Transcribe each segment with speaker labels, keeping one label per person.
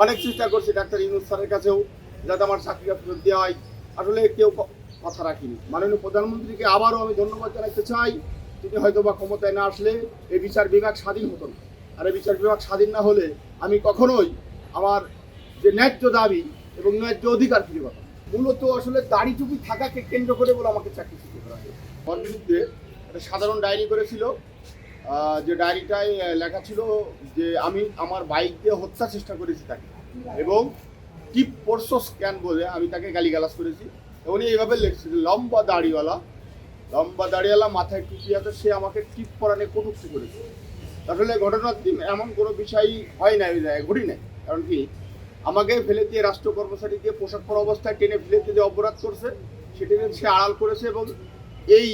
Speaker 1: অনেক চেষ্টা করছি ডাক্তার ইউনূস স্যারের কাছেও যাতে আমার চাকরিটা ফেরত দেওয়া হয়। আসলে কেউ কথা রাখিনি। মাননীয় প্রধানমন্ত্রীকে আবারও আমি ধন্যবাদ জানাতে চাই। তিনি হয়তো বা ক্ষমতায় না আসলে এই বিচার বিভাগ স্বাধীন হতো না। আর এই বিচার বিভাগ স্বাধীন না হলে আমি কখনোই আমার যে ন্যায্য দাবি এবং ন্যায্য অধিকার ফিরে পাবো। মূলত আসলে দাড়ি টুপি থাকাকে কেন্দ্র করে বলে আমাকে চাকরিচ্যুত করা হয়। ওর বিরুদ্ধে একটা সাধারণ ডায়েরি করেছিল, যে ডায়েরিটায় লেখা ছিল যে আমি আমার বাইক দিয়ে হত্যা চেষ্টা করেছি তাকে, এবং টিপ পোর্সো স্ক্যান বলে আমি তাকে গালিগালাজ করেছি। উনি এইভাবে লিখছিল, লম্বা দাড়িওয়ালা মাথায় টুপি আছে, সে আমাকে টিপ পরানে কটূক্তি করেছে। আসলে ঘটনার দিন এমন কোনো বিষয় হয় না, ওই জায়গায় ঘটি নাই। কারণ কি, আমাকে ফেলে দিয়ে রাষ্ট্র কর্মচারীকে পোশাক পরা অবস্থায় টেনে ফেলে দিয়ে অপরাধ করছে, সেটি সে আড়াল করেছে। এবং এই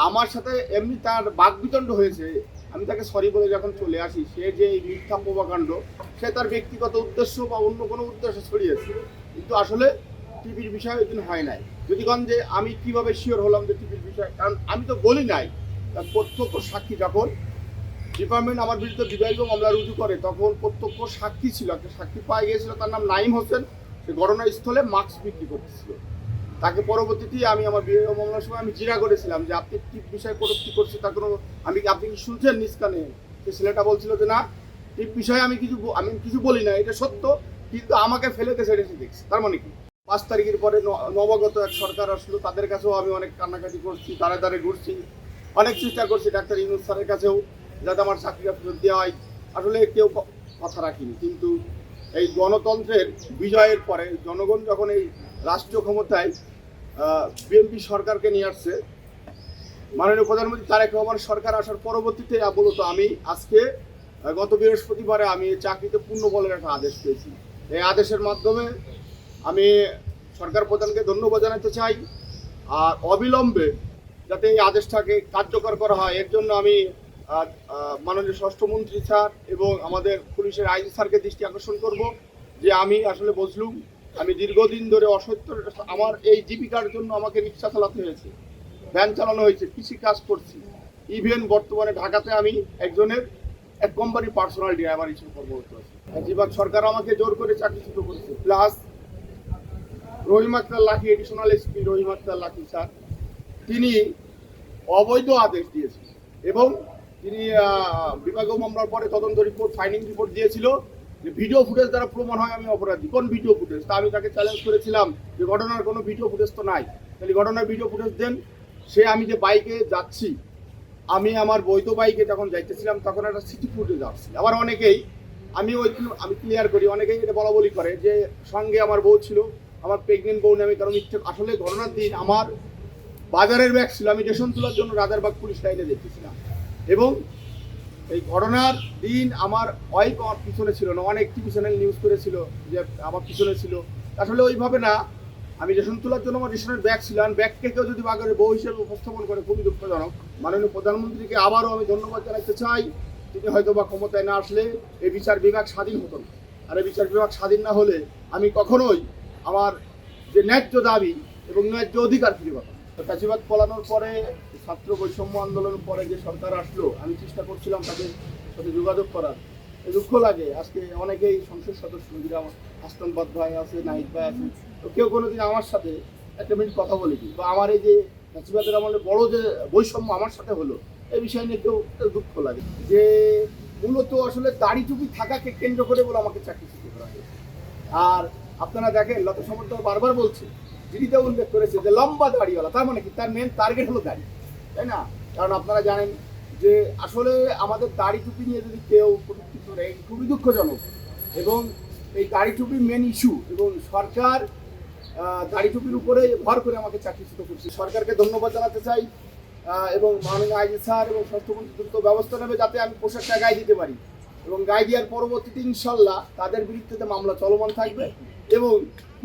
Speaker 1: আমার সাথে এমনি তার বাকবিতণ্ড হয়েছে। আমি তাকে সরি বলে যখন চলে আসি, সে যে এই মিথ্যা প্রভাকাণ্ড, সে তার ব্যক্তিগত উদ্দেশ্য বা অন্য কোনো উদ্দেশ্য ছড়িয়েছে। কিন্তু আসলে টিভির বিষয় ওই দিন হয় নাই। যদি কন যে আমি কিভাবে শিওর হলাম যে টিভির বিষয়, কারণ আমি তো বলি নাই। তার প্রত্যক্ষ সাক্ষী যখন ডিপার্টমেন্ট আমার বিরুদ্ধে বিবাহীয় মামলা রুজু করে, তখন প্রত্যক্ষ সাক্ষী ছিল, একটা সাক্ষী পাওয়া গিয়েছিল, তার নাম নাইম হোসেন। সে ঘটনাস্থলে মাস্ক বিক্রি করতেছিল। তাকে পরবর্তীতে আমি আমার বিবাহ মামলার সময় আমি জিরা করেছিলাম যে আপনি কি বিষয়ে কটূক্তি করছে, তার কোনো আপনি কি শুনছেন নিষ্কানে? সে ছেলেটা বলছিল যে না, এই বিষয়ে আমি কিছু বলি না, এটা সত্য, কিন্তু আমাকে ফেলে ছেড়ে দেখছি। তার মানে কি, 5 তারিখের পরে নবাগত এক সরকার আসলো, তাদের কাছেও আমি অনেক কান্নাকাটি করছি, দাঁড়ে দাঁড়ে ঘুরছি, অনেক চেষ্টা করছি ডাক্তার ইউনূস স্যারের কাছেও যাতে আমার চাকরিটা ফেরত দেওয়া হয়। আসলে কেউ কথা রাখিনি। কিন্তু এই গণতন্ত্রের বিজয়ের পরে জনগণ যখন এই রাষ্ট্রীয় ক্ষমতায় বিএনপি সরকারকে নিয়ে আসছে, মাননীয় প্রধানমন্ত্রী তারেক রহমান সরকার আসার পরবর্তীতে মূলত আমি আজকে গত বৃহস্পতিবারে আমি চাকরিতে পূর্ণ বলের একটা আদেশ পেয়েছি। এই আদেশের মাধ্যমে আমি সরকার প্রধানকে ধন্যবাদ জানাতে চাই। আর অবিলম্বে যাতে এই আদেশটাকে কার্যকর করা হয়, এর জন্য আমি মাননীয় স্বরাষ্ট্রমন্ত্রী স্যার এবং আমাদের পুলিশের আইজি স্যারকে দৃষ্টি আকর্ষণ করব যে আমি আসলে বুঝলুম, আমি দীর্ঘদিন ধরে অসত্য, আমার এই জীবিকার জন্য আমাকে রিক্সা চালাতে হয়েছে, ভ্যান চালানো হয়েছে, কৃষি কাজ করছি, ইভেন বর্তমানে ঢাকাতে আমি এক কোম্পানির পার্সোনাল ড্রাইভার হিসেবে কর্মরত আছি। বেশিরভাগ সরকার আমাকে জোর করে চাকরিচ্যুত করেছে। প্লাস রহিম আক্তার লাকি, এডিশনাল এসপি রহিম আক্তার লাকি স্যার, তিনি অবৈধ আদেশ দিয়েছেন এবং তিনি বিভাগীয় মামলার পরে তদন্ত রিপোর্ট, ফাইন্ডিং রিপোর্ট দিয়েছিল যে ভিডিও ফুটেজ দ্বারা প্রমাণ হয় আমি অপরাধী। কোন ভিডিও ফুটেজ? তা আমি তাকে চ্যালেঞ্জ করেছিলাম যে ঘটনার কোনো ভিডিও ফুটেজ তো নাই, তাহলে ঘটনার ভিডিও ফুটেজ দেন। সে আমি যে বাইকে যাচ্ছি, আমি আমার বৈধ বাইকে যখন যাইতেছিলাম তখন একটা সিটি ফুটেজ আসছে। আবার অনেকেই আমি ক্লিয়ার করি, অনেকেই এটা বলা বলি করে যে সঙ্গে আমার বউ ছিল, আমার প্রেগনেন্ট বউ নামে, কারণ মিথ্যে। আসলে ঘটনার দিন আমার বাজারের ব্যাগ ছিল, আমি রেশন তোলার জন্য রাজারবাগ পুলিশ লাইনে দেখতেছিলাম। এবং এই ঘটনার দিন আমার ওয়াইফ আমার পিছনে ছিল না, অনেক টিভি চ্যানেল নিউজ করেছিল যে আমার পিছনে ছিল। আসলে ওইভাবে না, আমি রেশন তোলার জন্য আমার রেশনের ব্যাগ ছিল, আর ব্যাগকে কেউ যদি বাজারে বউ হিসেবে উপস্থাপন করে, খুবই দুঃখজনক। মাননীয় প্রধানমন্ত্রীকে আবারও আমি ধন্যবাদ জানাতে চাই। তিনি হয়তো বা ক্ষমতায় না আসলে এই বিচার বিভাগ স্বাধীন হতো না। আর এই বিচার বিভাগ স্বাধীন না হলে আমি কখনোই আমার যে ন্যায্য দাবি এবং ন্যায্য অধিকার ফিরে পাবো। ফ্যাসিবাদ পলানোর পরে, ছাত্র বৈষম্য আন্দোলনের পরে যে সরকার আসলো, আমি চেষ্টা করছিলাম তাদের সাথে যোগাযোগ করার। দুঃখ লাগে আজকে অনেকেই সংসদ সদস্য, যেটা হাসনাবাদ ভাই আছে, নাহিদ ভাই আছে, তো কেউ কোনোদিন আমার সাথে একটা মিনিট কথা বলেনি। তো আমার এই যে ফ্যাসিবাদের আমলে বড় যে বৈষম্য আমার সাথে হলো, এই বিষয় নিয়ে কেউ দুঃখ লাগে যে মূলত আসলে দাড়ি টুপি থাকাকে কেন্দ্র করে বলে আমাকে চাকরিচ্যুত করা হয়। আর আপনারা দেখেন, লতা সমর্থক বারবার বলছে, দিদিতে উল্লেখ করেছে যে লম্বা দাড়িওয়ালা, তার মানে কি, তার মেন টার্গেট হলো দাড়ি, তাই না? কারণ আপনারা জানেন যে আসলে আমাদের দাড়ি টুপি নিয়ে যদি কেউ কটূক্তি করে, খুবই দুঃখজনক। এবং এই দাড়ি টুপি মেন ইস্যু, এবং সরকার দাড়ি টুপির উপরে ভর করে আমাকে চাকরিচ্যুত করছে। সরকারকে ধন্যবাদ জানাতে চাই এবং মাননীয় আইজি স্যার এবং স্বাস্থ্যমন্ত্রী দ্রুত ব্যবস্থা নেবে যাতে আমি পোশাকটা গায়ে দিতে পারি। এবং গায়ে দেওয়ার পরবর্তীতে ইনশাল্লাহ তাদের বিরুদ্ধে মামলা চলমান থাকবে। এবং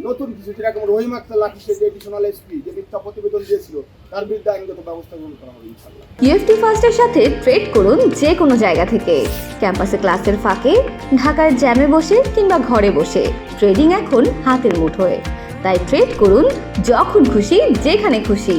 Speaker 1: নতুন কিছু, যেরকম রহিম আক্তার লাকি, সে যে এডিশনাল এসপি যে মিথ্যা প্রতিবেদন দিয়েছিল, তার বিরুদ্ধে আইনগত ব্যবস্থা গ্রহণ করা হবে ইনশাল্লাহ।
Speaker 2: ইউএফটি ফার্স্টের সাথে ট্রেড করুন যে কোনো জায়গা থেকে। ক্যাম্পাসে ক্লাসের ফাঁকে, ঢাকার জ্যামে বসে কিংবা ঘরে বসে, ট্রেডিং এখন হাতের মুঠোয়। তাই ট্রেড করুন যখন খুশি, যেখানে খুশি।